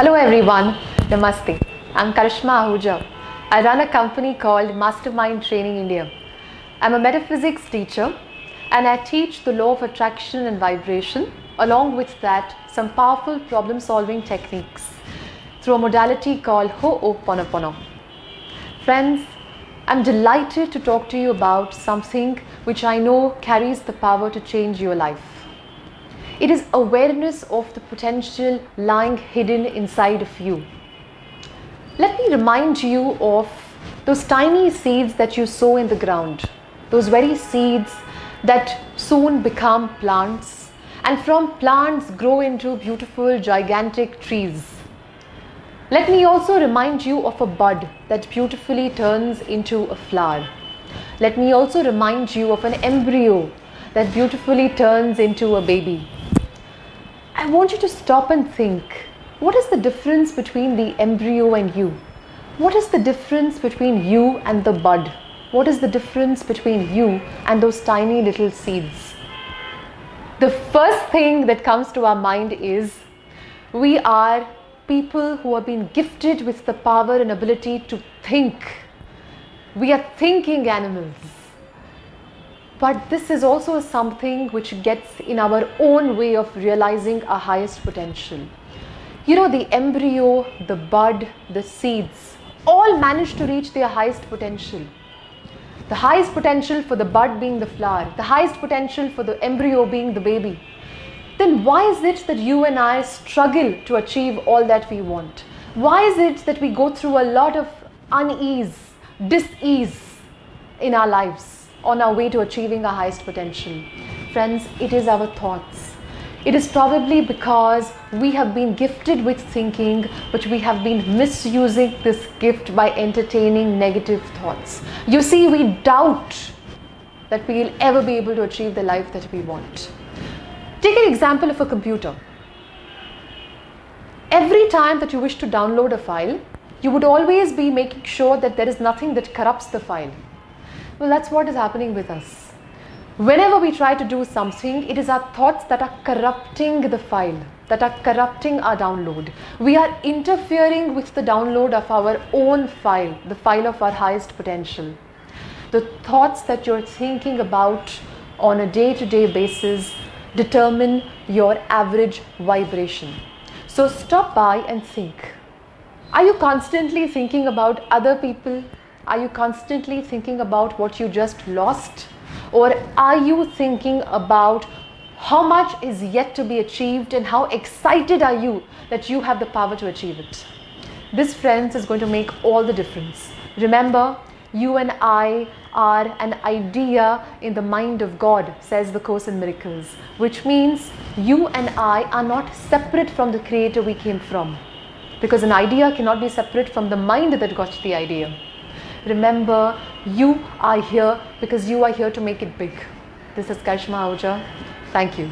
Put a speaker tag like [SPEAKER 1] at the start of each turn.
[SPEAKER 1] Hello everyone, Namaste. I'm Karishma Ahuja. I run a company called Mastermind Training India. I'm a metaphysics teacher and I teach the law of attraction and vibration, along with that some powerful problem solving techniques through a modality called Ho'oponopono. Friends, I'm delighted to talk to you about something which I know carries the power to change your life. It is awareness of the potential lying hidden inside of you. Let me remind you of those tiny seeds that you sow in the ground, those very seeds that soon become plants and from plants grow into beautiful gigantic trees. Let me also remind you of a bud that beautifully turns into a flower. Let me also remind you of an embryo that beautifully turns into a baby. I want you to stop and think, what is the difference between the embryo and you? What is the difference between you and the bud? What is the difference between you and those tiny little seeds? The first thing that comes to our mind is we are people who have been gifted with the power and ability to think. We are thinking animals. But this is also something which gets in our own way of realizing our highest potential. You know, the embryo, the bud, the seeds, all manage to reach their highest potential. The highest potential for the bud being the flower, the highest potential for the embryo being the baby. Then why is it that you and I struggle to achieve all that we want? Why is it that we go through a lot of unease, dis-ease in our lives on our way to achieving our highest potential? Friends, it is our thoughts. It is probably because we have been gifted with thinking, but we have been misusing this gift by entertaining negative thoughts. You see, we doubt that we will ever be able to achieve the life that we want. Take an example of a computer. Every time that you wish to download a file, you would always be making sure that there is nothing that corrupts the file. Well, that's what is happening with us. Whenever we try to do something, it is our thoughts that are corrupting the file, that are corrupting our download. We are interfering with the download of our own file, the file of our highest potential. The thoughts that you're thinking about on a day-to-day basis determine your average vibration. So stop by and think. Are you constantly thinking about other people? Are you constantly thinking about what you just lost? Or are you thinking about how much is yet to be achieved and how excited are you that you have the power to achieve it? This, friends, is going to make all the difference. Remember, you and I are an idea in the mind of God, says the Course in Miracles, which means you and I are not separate from the Creator we came from, because an idea cannot be separate from the mind that got the idea. Remember, you are here because you are here to make it big. This is Karishma Ahuja. Thank you.